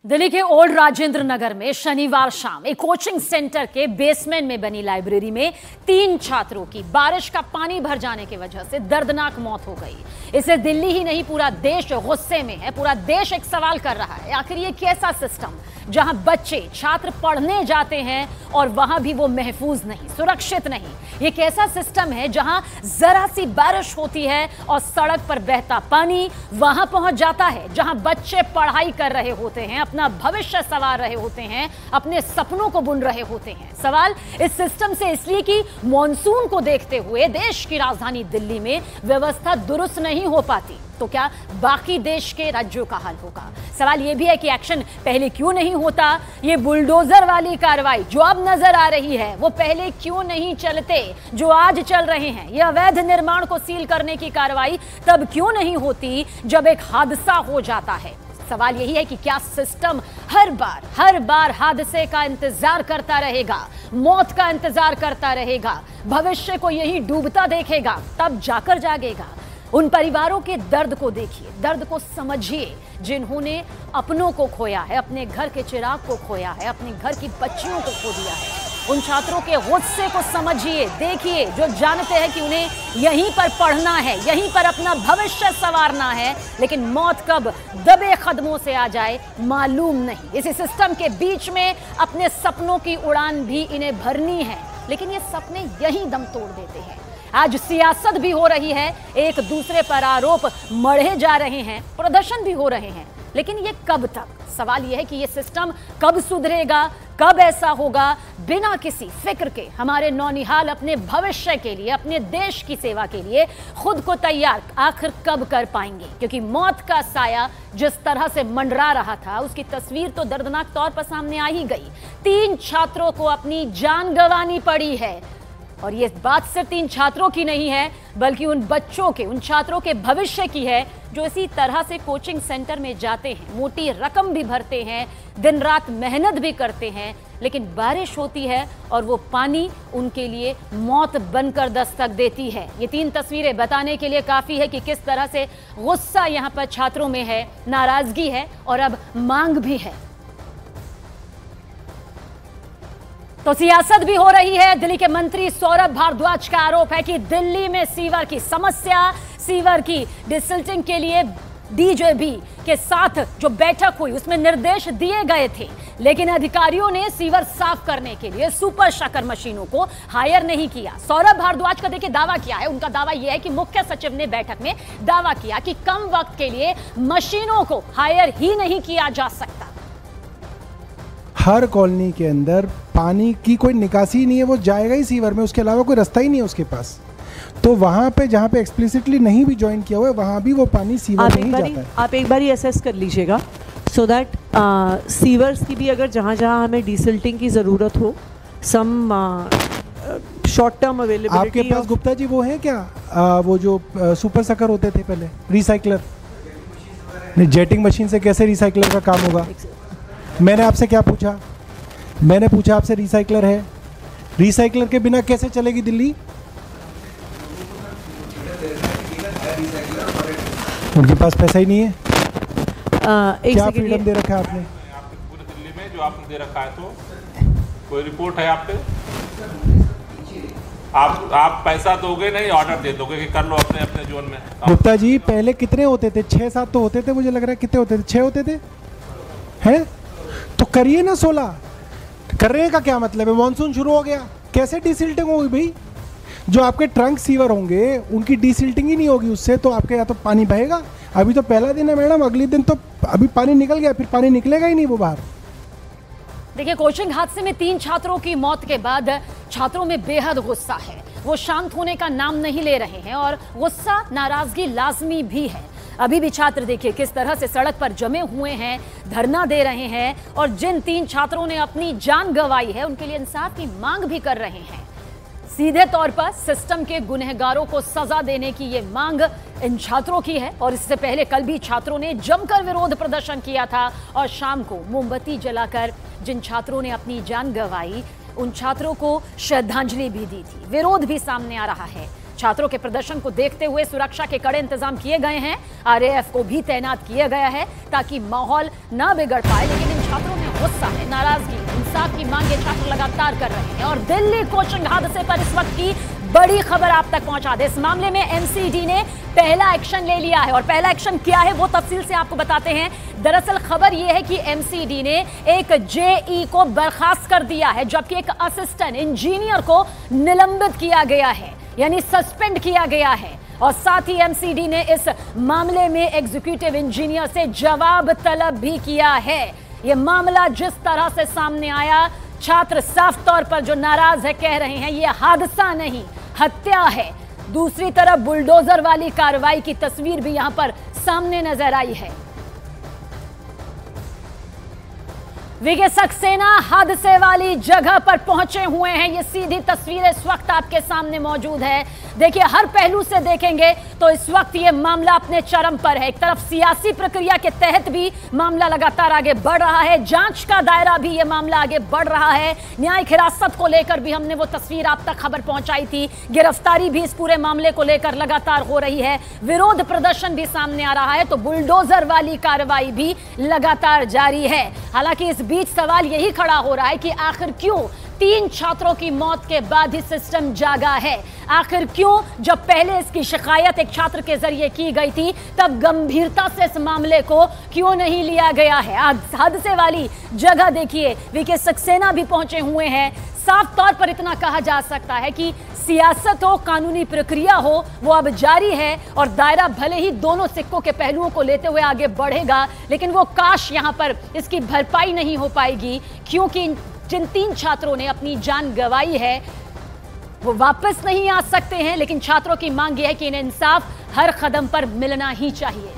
दिल्ली के ओल्ड राजेंद्र नगर में शनिवार शाम एक कोचिंग सेंटर के बेसमेंट में बनी लाइब्रेरी में 3 छात्रों की बारिश का पानी भर जाने की वजह से दर्दनाक मौत हो गई। इसे दिल्ली ही नहीं पूरा देश गुस्से में है। पूरा देश एक सवाल कर रहा है, आखिर ये कैसा सिस्टम जहां बच्चे छात्र पढ़ने जाते हैं और वहां भी वो महफूज नहीं, सुरक्षित नहीं। ये कैसा सिस्टम है जहां जरा सी बारिश होती है और सड़क पर बहता पानी वहां पहुंच जाता है जहां बच्चे पढ़ाई कर रहे होते हैं, अपना भविष्य संवार रहे होते हैं, अपने सपनों को बुन रहे होते हैं। सवाल इस सिस्टम से इसलिए कि मॉनसून को देखते हुए देश की राजधानी दिल्ली में व्यवस्था दुरुस्त नहीं हो पाती, तो क्या बाकी देश के राज्यों का हाल होगा? सवाल यह भी है कि एक्शन पहले क्यों नहीं होता? ये बुलडोजर वाली कार्रवाई जो अब नजर आ रही है वो पहले क्यों नहीं चलते जो आज चल रहे हैं? ये अवैध निर्माण को सील करने की कार्रवाई तब क्यों नहीं होती जब एक हादसा हो जाता है? सवाल यही है कि क्या सिस्टम हर बार हादसे का इंतजार करता रहेगा, मौत का इंतजार करता रहेगा, भविष्य को यही डूबता देखेगा, तब जाकर जागेगा? उन परिवारों के दर्द को देखिए, दर्द को समझिए जिन्होंने अपनों को खोया है, अपने घर के चिराग को खोया है, अपने घर की बच्चियों को खो दिया है। उन छात्रों के गुस्से को समझिए, देखिए, जो जानते हैं कि उन्हें यहीं पर पढ़ना है, यहीं पर अपना भविष्य संवारना है, लेकिन मौत कब दबे कदमों से आ जाए मालूम नहीं। इसी सिस्टम के बीच में अपने सपनों की उड़ान भी इन्हें भरनी है, लेकिन ये सपने यहीं दम तोड़ देते हैं। आज सियासत भी हो रही है, एक दूसरे पर आरोप मढ़े जा रहे हैं, प्रदर्शन भी हो रहे हैं, लेकिन ये कब तक? सवाल यह है कि ये सिस्टम कब सुधरेगा, कब ऐसा होगा? बिना किसी फिक्र के हमारे नौनिहाल अपने भविष्य के लिए, अपने देश की सेवा के लिए खुद को तैयार आखिर कब कर पाएंगे? क्योंकि मौत का साया जिस तरह से मंडरा रहा था उसकी तस्वीर तो दर्दनाक तौर पर सामने आ ही गई। 3 छात्रों को अपनी जान गंवानी पड़ी है, और ये बात सिर्फ 3 छात्रों की नहीं है बल्कि उन बच्चों के, उन छात्रों के भविष्य की है जो इसी तरह से कोचिंग सेंटर में जाते हैं, मोटी रकम भी भरते हैं, दिन रात मेहनत भी करते हैं, लेकिन बारिश होती है और वो पानी उनके लिए मौत बनकर दस्तक देती है। ये 3 तस्वीरें बताने के लिए काफ़ी है कि किस तरह से गुस्सा यहाँ पर छात्रों में है, नाराजगी है और अब मांग भी है। तो सियासत भी हो रही है। दिल्ली के मंत्री सौरभ भारद्वाज का आरोप है कि दिल्ली में सीवर की समस्या, सीवर की डिसिल्टिंग के लिए डीजेबी के साथ जो बैठक हुई उसमें निर्देश दिए गए थे, लेकिन अधिकारियों ने सीवर साफ करने के लिए सुपर शकर मशीनों को हायर नहीं किया। सौरभ भारद्वाज का देखिए दावा किया है, उनका दावा यह है कि मुख्य सचिव ने बैठक में दावा किया कि कम वक्त के लिए मशीनों को हायर ही नहीं किया जा सकता। हर कॉलोनी के अंदर पानी की कोई निकासी ही नहीं है, वो जाएगा ही सीवर में, उसके अलावा कोई रास्ता ही नहीं है उसके पास। तो वहाँ पे जहाँ पे एक्सप्लिसिटली नहीं भी ज्वाइन किया हुआ है वहाँ भी वो पानी सीवर में ही जाता है। आप एक बार असेस कर लीजिएगा सो दैट सीवर्स की भी अगर जहाँ जहाँ हमें डिसिल्टिंग की ज़रूरत हो, सम शॉर्ट टर्म अवेलेबिलिटी। आपके पास गुप्ता जी वो है क्या, वो जो सुपर सकर होते थे पहले, रिसाइकलर? जेटिंग मशीन से कैसे रिसाइकलर का काम होगा? मैंने आपसे क्या पूछा? मैंने पूछा आपसे रिसाइकलर है, रिसाइकलर के बिना कैसे चलेगी दिल्ली? उनके पास पैसा ही नहीं है। क्या फ्रीडम दे रखा है आपने? पूरी दिल्ली में जो आपने दे रखा है, तो कोई रिपोर्ट है आप पे? आप पैसा दोगे नहीं, ऑर्डर दे दोगे कि कर लो अपने अपने जोन में। गुप्ता जी पहले कितने होते थे? 6-7 तो होते थे, मुझे लग रहा है। कितने होते थे? 6 होते थे हैं? तो करिए ना 16। करने का क्या मतलब है? मॉनसून शुरू हो गया, कैसे डिसिल्टिंग होगी भाई? जो आपके ट्रंक सीवर होंगे उनकी डिसिल्टिंग ही नहीं होगी उससे, तो आपके या तो पानी बहेगा। अभी तो पहला दिन है मैडम, अगले दिन तो अभी पानी निकल गया, फिर पानी निकलेगा ही नहीं वो बाहर। देखिए, कोचिंग हादसे में 3 छात्रों की मौत के बाद छात्रों में बेहद गुस्सा है। वो शांत होने का नाम नहीं ले रहे हैं और गुस्सा, नाराजगी लाजमी भी है। अभी भी छात्र देखिए किस तरह से सड़क पर जमे हुए हैं, धरना दे रहे हैं, और जिन 3 छात्रों ने अपनी जान गंवाई है उनके लिए इंसाफ की मांग भी कर रहे हैं। सीधे तौर पर सिस्टम के गुनहगारों को सजा देने की ये मांग इन छात्रों की है, और इससे पहले कल भी छात्रों ने जमकर विरोध प्रदर्शन किया था और शाम को मोमबत्ती जलाकर जिन छात्रों ने अपनी जान गंवाई उन छात्रों को श्रद्धांजलि भी दी थी। विरोध भी सामने आ रहा है। छात्रों के प्रदर्शन को देखते हुए सुरक्षा के कड़े इंतजाम किए गए हैं। आरएएफ को भी तैनात किया गया है ताकि माहौल ना बिगड़ पाए। लेकिन इन छात्रों में गुस्सा है, नाराजगी, इंसाफ की मांग ये छात्र लगातार कर रहे हैं। और दिल्ली कोचिंग हादसे पर इस वक्त की बड़ी खबर आप तक पहुंचा दे। इस मामले में एमसीडी ने पहला एक्शन ले लिया है और पहला एक्शन क्या है वो तफसील से आपको बताते हैं। दरअसल खबर यह है कि एमसीडी ने एक जेई को बर्खास्त कर दिया है, जबकि एक असिस्टेंट इंजीनियर को निलंबित किया गया है, यानी सस्पेंड किया गया है। और साथ ही एमसीडी ने इस मामले में एग्जीक्यूटिव इंजीनियर से जवाब तलब भी किया है। यह मामला जिस तरह से सामने आया, छात्र साफ तौर पर जो नाराज है कह रहे हैं यह हादसा नहीं, हत्या है। दूसरी तरफ बुलडोजर वाली कार्रवाई की तस्वीर भी यहां पर सामने नजर आई है। वीके सक्सेना हादसे वाली जगह पर पहुंचे हुए हैं। ये सीधी तस्वीर इस वक्त आपके सामने मौजूद है। देखिए, हर पहलू से देखेंगे तो इस वक्त ये मामला अपने चरम पर है। एक तरफ सियासी प्रक्रिया के तहत भी मामला लगातार आगे बढ़ रहा है, जांच का दायरा भी ये मामला आगे बढ़ रहा है। न्यायिक हिरासत को लेकर भी हमने वो तस्वीर आप तक खबर पहुंचाई थी। गिरफ्तारी भी इस पूरे मामले को लेकर लगातार हो रही है। विरोध प्रदर्शन भी सामने आ रहा है, तो बुलडोजर वाली कार्रवाई भी लगातार जारी है। हालांकि इस बीच सवाल यही खड़ा हो रहा है कि आखिर क्यों 3 छात्रों की मौत के बाद ही सिस्टम जागा है? आखिर क्यों जब पहले इसकी शिकायत एक छात्र के जरिए की गई थी तब गंभीरता से इस मामले को क्यों नहीं लिया गया है? हादसे वाली जगह देखिए, वीके सक्सेना भी पहुंचे हुए हैं। साफ तौर पर इतना कहा जा सकता है कि सियासत हो, कानूनी प्रक्रिया हो, वो अब जारी है और दायरा भले ही दोनों सिक्कों के पहलुओं को लेते हुए आगे बढ़ेगा, लेकिन वो काश यहां पर इसकी भरपाई नहीं हो पाएगी, क्योंकि जिन 3 छात्रों ने अपनी जान गंवाई है वो वापस नहीं आ सकते हैं। लेकिन छात्रों की मांग यह है कि इन्हें इंसाफ हर कदम पर मिलना ही चाहिए।